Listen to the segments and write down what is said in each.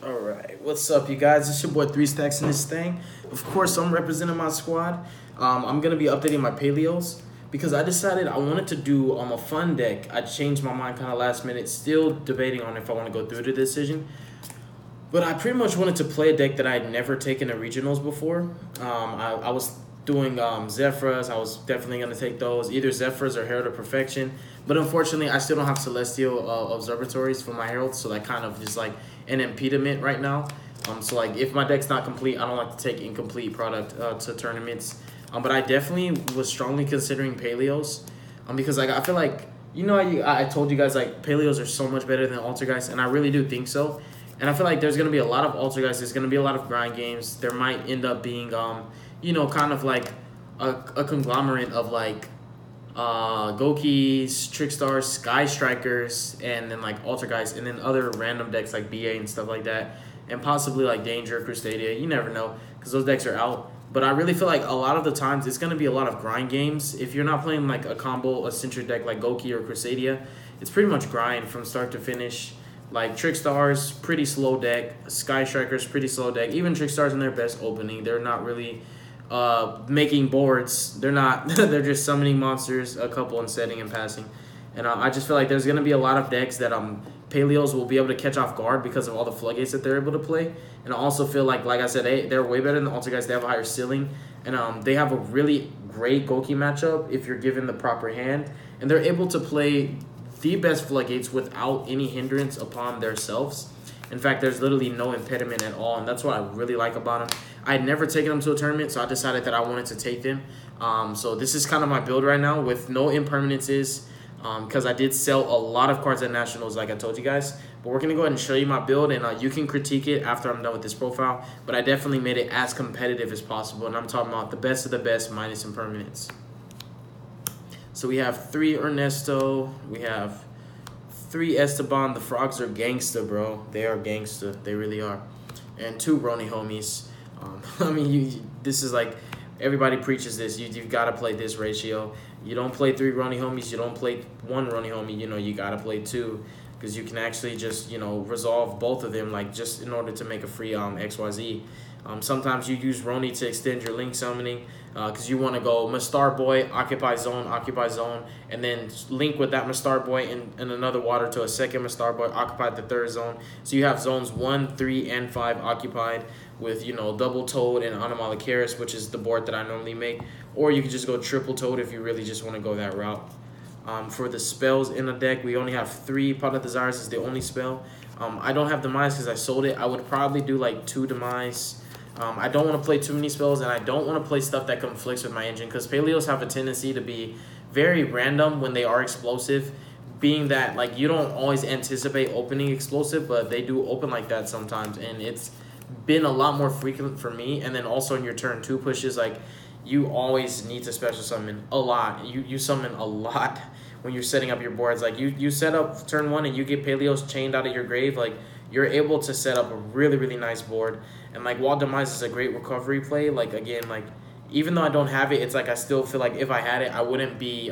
Alright, what's up, you guys? It's your boy 3 Stacks in this thing. Of course, I'm representing my squad. I'm going to be updating my Paleos because I decided I wanted to do a fun deck. I changed my mind kind of last minute, still debating on if I want to go through the decision. But I pretty much wanted to play a deck that I had never taken to regionals before. I was doing Zephyrs. I was definitely going to take those, either Zephyrs or Herald of Perfection. But unfortunately, I still don't have Celestial Observatories for my Herald, so that kind of is like an impediment right now. So like if my deck's not complete, I don't like to take incomplete product to tournaments. But I definitely was strongly considering Paleos because like I feel like, I told you guys like Paleos are so much better than Altergeist, and I really do think so. And I feel like there's going to be a lot of Altergeist. There's going to be a lot of grind games. There might end up being, kind of like a conglomerate of like Gokis, Trickstars, Sky Strikers, and then like Altergeist, and then other random decks like BA and stuff like that. And possibly like Danger, Crustadia. You never know because those decks are out. But I really feel like a lot of the times it's going to be a lot of grind games. If you're not playing like a combo, a centric deck like Goki or Crusadia, it's pretty much grind from start to finish. Like Trickstars, pretty slow deck. Sky Strikers, pretty slow deck. Even Trickstars in their best opening, they're not really making boards. They're not. They're just summoning monsters, a couple, and setting and passing. And I just feel like there's going to be a lot of decks that Paleos will be able to catch off guard because of all the floodgates that they're able to play. And I also feel like I said, they're way better than the Altergeist. They have a higher ceiling. And they have a really great Goki matchup if you're given the proper hand. And they're able to play the best floodgates without any hindrance upon themselves. In fact, there's literally no impediment at all, and that's what I really like about them. I had never taken them to a tournament, so I decided that I wanted to take them. So this is kind of my build right now with no impermanences because I did sell a lot of cards at Nationals, like I told you guys. But we're going to go ahead and show you my build, and you can critique it after I'm done with this profile. But I definitely made it as competitive as possible, and I'm talking about the best of the best minus impermanence. So we have 3 Ernesto. We have 3 Esteban. The frogs are gangsta, bro. They are gangsta. They really are. And 2 Roni homies. This is like, everybody preaches this. You've got to play this ratio. You don't play 3 Roni homies. You don't play 1 Roni homie. You got to play 2 because you can actually just, resolve both of them, like just in order to make a free XYZ. Sometimes you use Roni to extend your link summoning because you want to go Mastar Boy, occupy zone, and then link with that Mastar Boy in another water to a second Mastar Boy, occupy the 3rd zone. So you have zones 1, 3, and 5 occupied with, Double Toad and Anomalocaris, which is the board that I normally make. Or you can just go Triple Toad if you really just want to go that route. For the spells in the deck, we only have 3. Pot of Desires is the only spell. I don't have Demise because I sold it. I would probably do like 2 Demise. I don't want to play too many spells, and I don't want to play stuff that conflicts with my engine because Paleos have a tendency to be very random when they are explosive, being that like you don't always anticipate opening explosive, but they do open like that sometimes, and it's been a lot more frequent for me. And then also in your turn 2 pushes, like you always need to special summon a lot. You summon a lot when you're setting up your boards. Like you set up turn 1 and you get Paleos chained out of your grave, like you're able to set up a really, really nice board. And like while Demise is a great recovery play, like again, like even though I don't have it, it's like I still feel like if I had it, I wouldn't be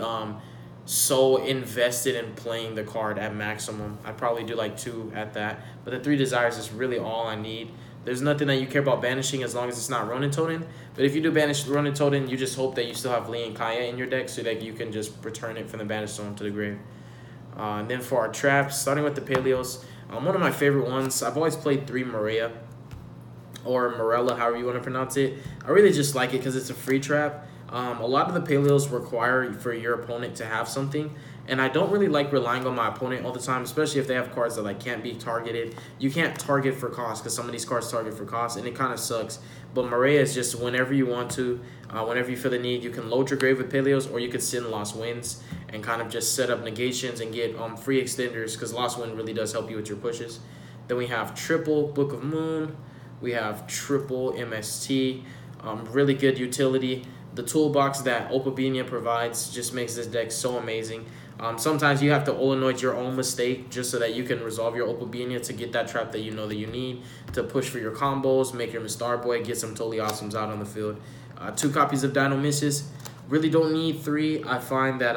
so invested in playing the card at maximum. I'd probably do like 2 at that. But the 3 Desires is really all I need. There's nothing that you care about banishing as long as it's not Ronin Totem. But if you do banish Ronin Totem, you just hope that you still have Lee and Kaya in your deck so that you can just return it from the banish zone to the grave. And then for our traps, starting with the Paleos, one of my favorite ones, I've always played 3 Maria, or Morella, however you want to pronounce it. I really just like it because it's a free trap. A lot of the Paleos require for your opponent to have something, and I don't really like relying on my opponent all the time, especially if they have cards that like can't be targeted. You can't target for cost because some of these cards target for cost, and it kind of sucks. But Maria is just whenever you want to, whenever you feel the need, you can load your grave with Paleos, or you could send Lost Winds and kind of just set up negations and get free extenders because Lost Wind really does help you with your pushes. Then we have triple Book of Moon. We have triple MST, really good utility. The toolbox that Opabenia provides just makes this deck so amazing. Sometimes you have to Olanoid your own mistake just so that you can resolve your Opabenia to get that trap that you know that you need to push for your combos, make your Mastar Boy, get some totally awesomes out on the field. 2 copies of Dino Misses. Really don't need 3. I find that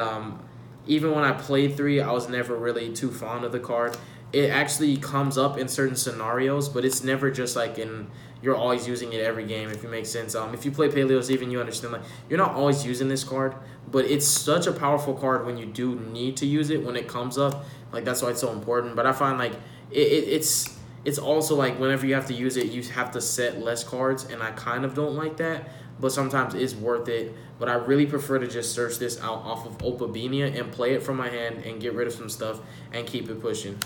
even when I played 3, I was never really too fond of the card. it actually comes up in certain scenarios, but it's never just like in you're always using it every game, if it makes sense. If you play Paleos, even you understand like you're not always using this card, but it's such a powerful card when you do need to use it when it comes up. Like that's why it's so important. But I find like it's also like whenever you have to use it, you have to set less cards, and I kind of don't like that. But sometimes it's worth it. But I really prefer to just search this out off of Opabenia and play it from my hand and get rid of some stuff and keep it pushing.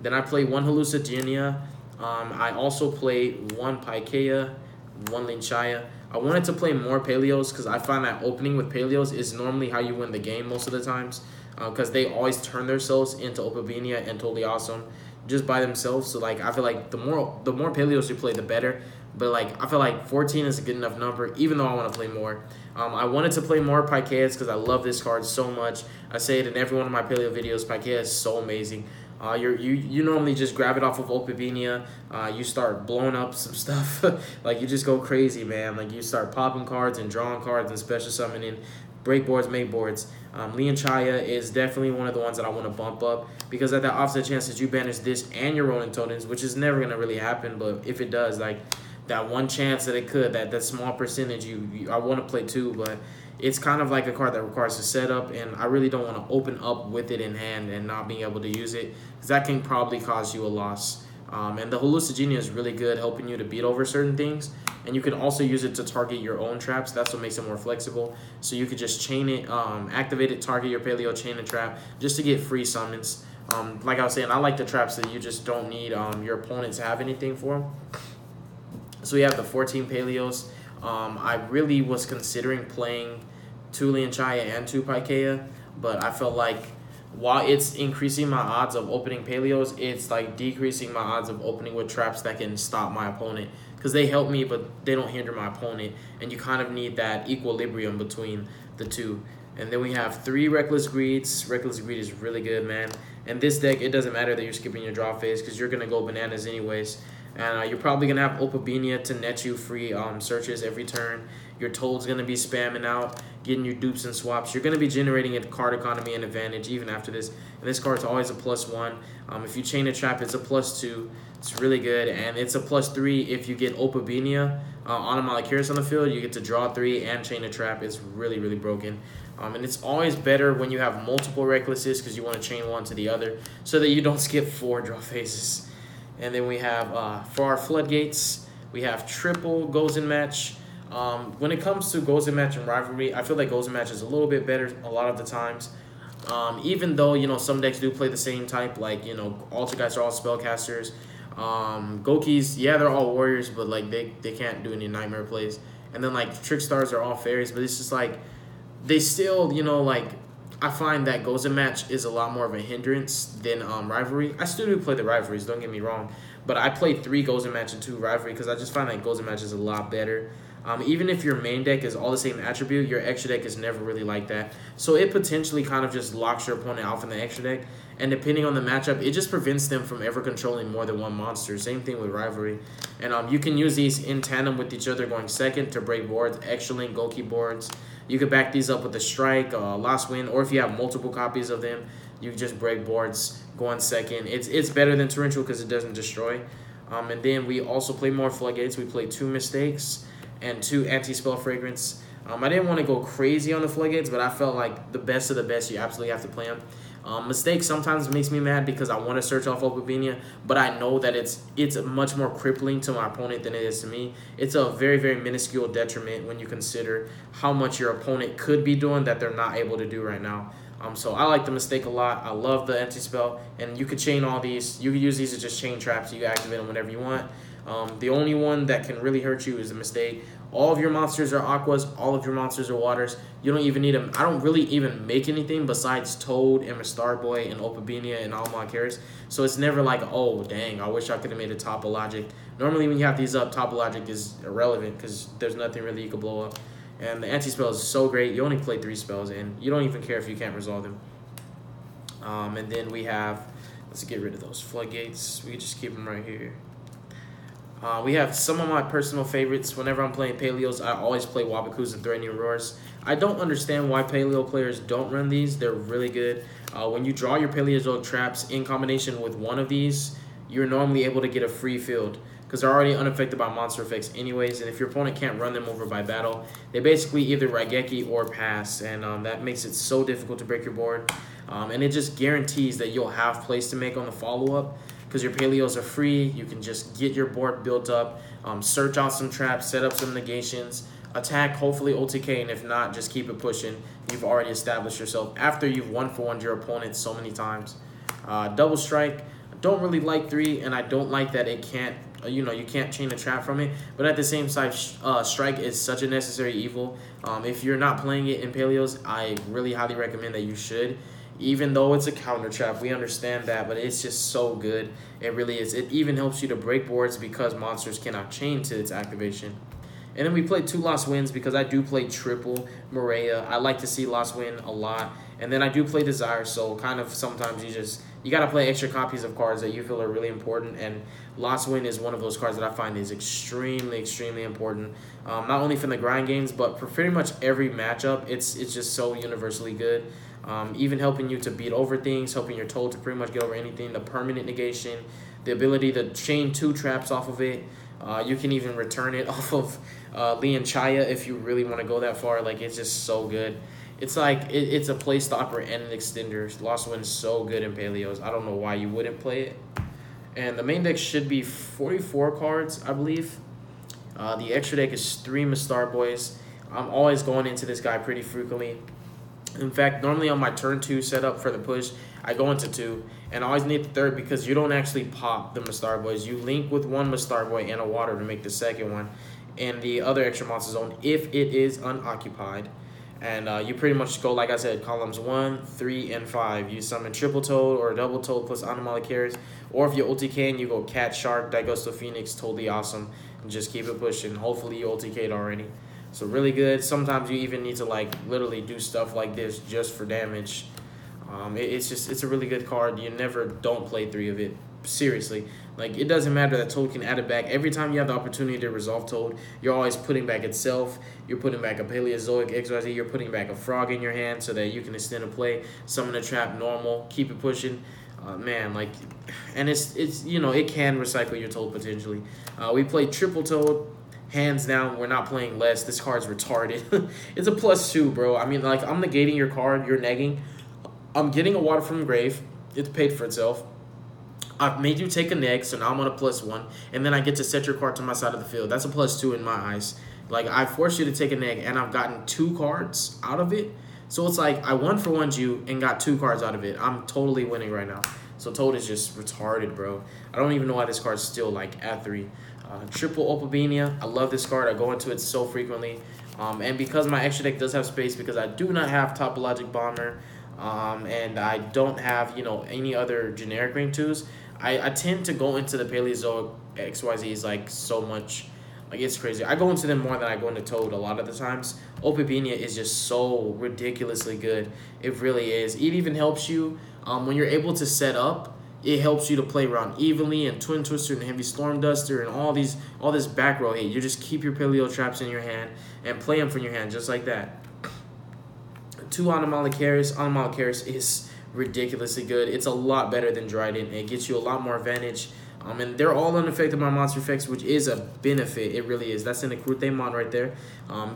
Then I play one Hallucigenia. I also played one Pikaia, one Linchaya. I wanted to play more Paleos because I find that opening with Paleos is normally how you win the game most of the times, because they always turn themselves into Opabenia and Totally Awesome just by themselves. So like I feel like the more Paleos you play, the better. But like I feel like 14 is a good enough number, even though I want to play more. I wanted to play more Pikaeas because I love this card so much. I say it in every one of my Paleo videos. Pikaia is so amazing. You normally just grab it off of Opabenia. You start blowing up some stuff. Like you just go crazy, man. Like you start popping cards and drawing cards and special summoning, break boards, make boards. Lianchaya is definitely one of the ones that I want to bump up because at that offset chance that you banish this and your Rolling Totems, which is never gonna really happen, but if it does, like that one chance that it could, that small percentage, I want to play too, but it's kind of like a card that requires a setup, and I really don't want to open up with it in hand and not being able to use it because that can probably cause you a loss. And the Hallucigenia is really good, helping you to beat over certain things, and you can also use it to target your own traps. That's what makes it more flexible. So you could just chain it, activate it, target your Paleo, chain a trap, just to get free summons. Like I was saying, I like the traps that you just don't need your opponent to have anything for them. So we have the 14 Paleos. I really was considering playing 2 Lianchaya and 2 Pikaia, but I felt like while it's increasing my odds of opening Paleos, it's like decreasing my odds of opening with traps that can stop my opponent because they help me, but they don't hinder my opponent, and you kind of need that equilibrium between the two. And then we have 3 Reckless Greeds. Reckless Greed is really good, man. And this deck, it doesn't matter that you're skipping your draw phase because you're going to go bananas anyways. And you're probably going to have Opabenia to net you free searches every turn. Your Toad's going to be spamming out, getting your dupes and swaps. You're going to be generating a card economy and advantage even after this. And this card's always a +1. If you chain a trap, it's a +2. It's really good. And it's a +3 if you get Opabenia on a Malakiris on the field. You get to draw 3 and chain a trap. It's really, really broken. And it's always better when you have multiple Recklesses because you want to chain one to the other so that you don't skip 4 draw phases. And then we have, for our Floodgates, we have triple Goals in Match. When it comes to Goals in Match and Rivalry, I feel like Goals in Match is a little bit better a lot of the times. Even though, you know, some decks do play the same type, like, you know, Alter Guys are all Spellcasters. Gokis, yeah, they're all Warriors, but, like, they can't do any Nightmare plays. And then, like, Trick Stars are all Fairies, but it's just, like, they still, you know, like, I find that Goals in Match is a lot more of a hindrance than Rivalry. I still do play the Rivalries, don't get me wrong. But I play 3 Goals in Match and 2 Rivalry because I just find that Goals in Match is a lot better. Even if your main deck is all the same attribute, your extra deck is never really like that. So it potentially kind of just locks your opponent out from the extra deck. And depending on the matchup, it just prevents them from ever controlling more than one monster. Same thing with Rivalry. And you can use these in tandem with each other going second to break boards, extra link, Goki boards. You could back these up with a strike, Lost Win, or if you have multiple copies of them, you just break boards going second. It's better than Torrential because it doesn't destroy. And then we also play more Floodgates. We play 2 Mistakes and 2 Anti-Spell Fragrance. I didn't want to go crazy on the Floodgates, but I felt like the best of the best, you absolutely have to play them. Mistakes sometimes makes me mad because I want to search off Opabenia, but I know that it's much more crippling to my opponent than it is to me. It's a very, very minuscule detriment when you consider how much your opponent could be doing that they're not able to do right now. So I like the Mistake a lot. I love the Anti-Spell, and you could chain all these. You could use these as just chain traps. You can activate them whenever you want. The only one that can really hurt you is the Mistake. All of your monsters are aquas. All of your monsters are waters. You don't even need them. I don't really even make anything besides Toad and Mr. Boy and Opabenia and Almond Karis. So it's never like, oh, dang, I wish I could have made a Topologic. Normally when you have these up, Topologic is irrelevant because there's nothing really you can blow up. And the Anti-Spell is so great. You only play 3 spells, and you don't even care if you can't resolve them. And then we have, let's get rid of those Floodgates. We can just keep them right here. We have some of my personal favorites. Whenever I'm playing Paleos, I always play Wabakus and Threatening Roars. I don't understand why Paleo players don't run these. They're really good. When you draw your Paleozoic traps in combination with one of these, you're normally able to get a free field because they're already unaffected by monster effects anyways, and if your opponent can't run them over by battle, they basically either Raigeki or pass, and that makes it so difficult to break your board. And it just guarantees that you'll have plays to make on the follow-up because your Paleos are free. You can just get your board built up, search out some traps, set up some negations, attack, hopefully OTK, and if not, just keep it pushing. You've already established yourself after you've 1-for-1'd your opponent so many times. Double strike, I don't really like 3, and I don't like that it can't, you can't chain a trap from it. But at the same time, strike is such a necessary evil. If you're not playing it in Paleos, I really highly recommend that you should. Even though it's a counter trap, we understand that, but it's just so good. It really is. It even helps you to break boards because monsters cannot chain to its activation. And then we play 2 lost wins because I do play triple Maria. I like to see lost win a lot. And then I do play Desire, so kind of sometimes you got to play extra copies of cards that you feel are really important. And lost win is one of those cards that I find is extremely, extremely important. Not only from the grind games, but for pretty much every matchup, it's just so universally good. Even helping you to beat over things, helping your Toad to pretty much get over anything, the permanent negation, the ability to chain 2 traps off of it. You can even return it off of Lian Chaya if you really want to go that far. Like, it's just so good. It's like, it's a play stopper and an extender. Lost Win is so good in Paleos. I don't know why you wouldn't play it. And the main deck should be 44 cards, I believe. The extra deck is 3 Mistar Boys. I'm always going into this guy pretty frequently. In fact, normally on my turn 2 setup for the push, I go into 2, and I always need the third because you don't actually pop the Mistar Boys. You link with 1 Mistar Boy and a water to make the second one in the other extra monster zone if it is unoccupied. And you pretty much go, like I said, columns 1, 3, and 5. You summon triple Toad or double Toad plus Anomaly. Or if you ulti can, you go Cat, Shark, Daigusto Phoenix, totally awesome. And just keep it pushing. Hopefully you ulti-K'd already. So really good. Sometimes you even need to like literally do stuff like this just for damage. It's a really good card. You never don't play 3 of it. Seriously. Like, it doesn't matter that Toad can add it back. Every time you have the opportunity to resolve Toad, you're always putting back itself. You're putting back a Paleozoic XYZ. You're putting back a frog in your hand so that you can extend a play, summon a trap normal, keep it pushing. Man, like, and it's it can recycle your Toad potentially. We play triple Toad. Hands down, we're not playing less. This card's retarded. It's a +2, bro. I mean, like, I'm negating your card. You're negging. I'm getting a water from the grave. It's paid for itself. I've made you take a neg, so now I'm on a +1. And then I get to set your card to my side of the field. That's a +2 in my eyes. Like, I forced you to take a neg, and I've gotten 2 cards out of it. So it's like, I 1-for-1'd you and got 2 cards out of it. I'm totally winning right now. So Toad is just retarded, bro. I don't even know why this card's still, like, at 3. Triple Opalbenia. I love this card. I go into it so frequently. And because my extra deck does have space, because I do not have Topologic Bomber, and I don't have, any other generic rank 2s, I tend to go into the Paleozoic XYZs, like, so much. Like, it's crazy. I go into them more than I go into Toad a lot of the times. Opalbenia is just so ridiculously good. It really is. It even helps you when you're able to set up. It helps you to play around evenly and Twin Twister and Heavy Storm Duster and all this back row hit. You just keep your Paleo traps in your hand and play them from your hand just like that. 2 Anomalycaris. Anomalycaris is ridiculously good. It's a lot better than Dryden. It gets you a lot more advantage. And they're all unaffected by monster effects, which is a benefit. It really is. That's an Ekrute mod right there.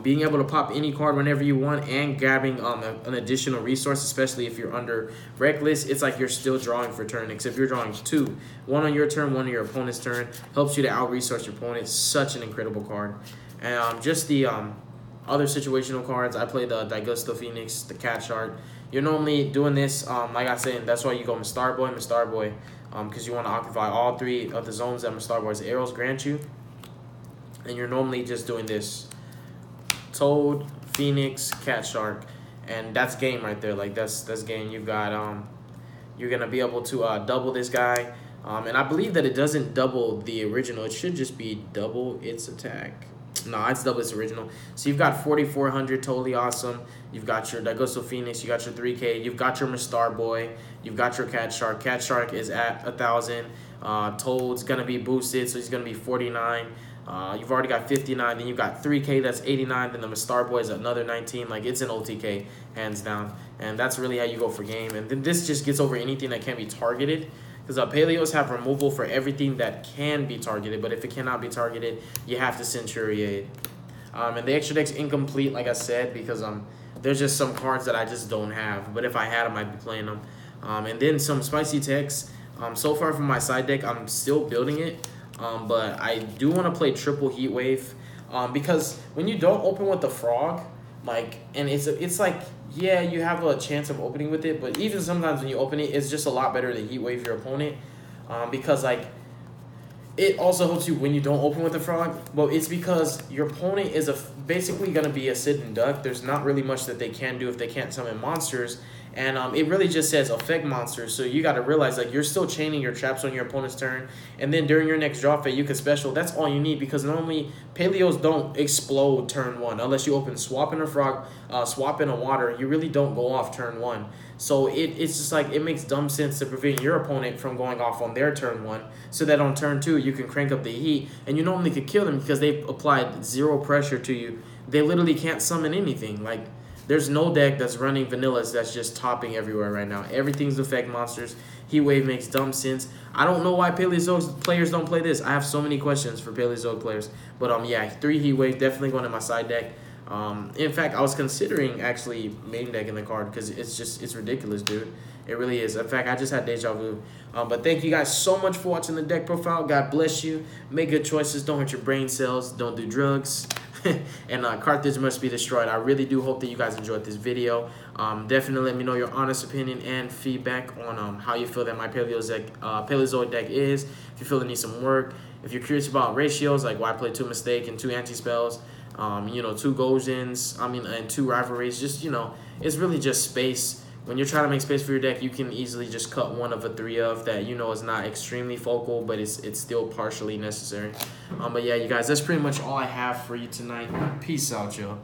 Being able to pop any card whenever you want and grabbing an additional resource, especially if you're under Reckless, it's like you're still drawing for turn, except you're drawing 2. 1 on your turn, 1 on your opponent's turn. Helps you to out-resource your opponent. Such an incredible card. And just the other situational cards, I play the Daigusto Phoenix, the Cat Shark. You're normally doing this, like I said, that's why you go Mistar Boy, because you want to occupy all 3 of the zones that Mistar Boy's arrows grant you. And you're normally just doing this. Toad, Phoenix, Cat Shark. And that's game right there. Like, that's game. You've got, you're going to be able to double this guy. And I believe that it doesn't double the original. It should just be double its attack. No, it's double its original. So you've got 4,400, totally awesome. You've got your Daigusto Phoenix, you got your 3K, you've got your Mistar Boy, you've got your Cat Shark. Cat Shark is at 1,000. Toad's gonna be boosted, so he's gonna be 49. You've already got 59, then you got 3K, that's 89, then the Starboy is another 19. Like, it's an OTK, hands down. And that's really how you go for game. And then this just gets over anything that can be targeted. Because Paleos have removal for everything that can be targeted, but if it cannot be targeted, you have to Centuriate. And the extra deck's incomplete, like I said, because there's just some cards that I just don't have. But if I had them, I'd be playing them. And then some spicy techs. So far from my side deck, I'm still building it. But I do want to play triple Heat Wave. Because when you don't open with the Frog, like, and it's like, yeah, you have a chance of opening with it, but even sometimes when you open it, it's just a lot better to Heat Wave your opponent. Because, like, it also helps you when you don't open with the Frog. Well, it's because your opponent is basically going to be a sit and duck. There's not really much that they can do if they can't summon monsters. And it really just says affect monsters. So you got to realize, like, you're still chaining your traps on your opponent's turn. And then during your next draw phase, you can special. That's all you need, because normally Paleos don't explode turn 1. Unless you open swap in a Frog, swap in a water, you really don't go off turn 1. So it's just like, it makes dumb sense to prevent your opponent from going off on their turn 1, so that on turn 2 you can crank up the heat, and you normally could kill them because they've applied 0 pressure to you. They literally can't summon anything. Like, there's no deck that's running vanillas that's just topping everywhere right now. Everything's affect monsters. Heat Wave makes dumb sense. I don't know why Paleozoic players don't play this. I have so many questions for Paleozoic players. But yeah, 3 Heat Wave definitely going in my side deck. In fact, I was considering actually main decking the card, because it's ridiculous, dude. It really is. In fact, I just had deja vu. But thank you guys so much for watching the deck profile. God bless you. Make good choices. Don't hurt your brain cells. Don't do drugs. And Carthage must be destroyed. I really do hope that you guys enjoyed this video. Definitely let me know your honest opinion and feedback on how you feel that my Paleozoic deck is. If you feel it needs some work. If you're curious about ratios, like why I play 2 Mistake and 2 Anti-Spells, 2 Gojins, and 2 Rivalries, just, it's really just space. When you're trying to make space for your deck, you can easily just cut one of a 3 of that is not extremely focal, but it's still partially necessary. But yeah, you guys, that's pretty much all I have for you tonight. Peace out, y'all.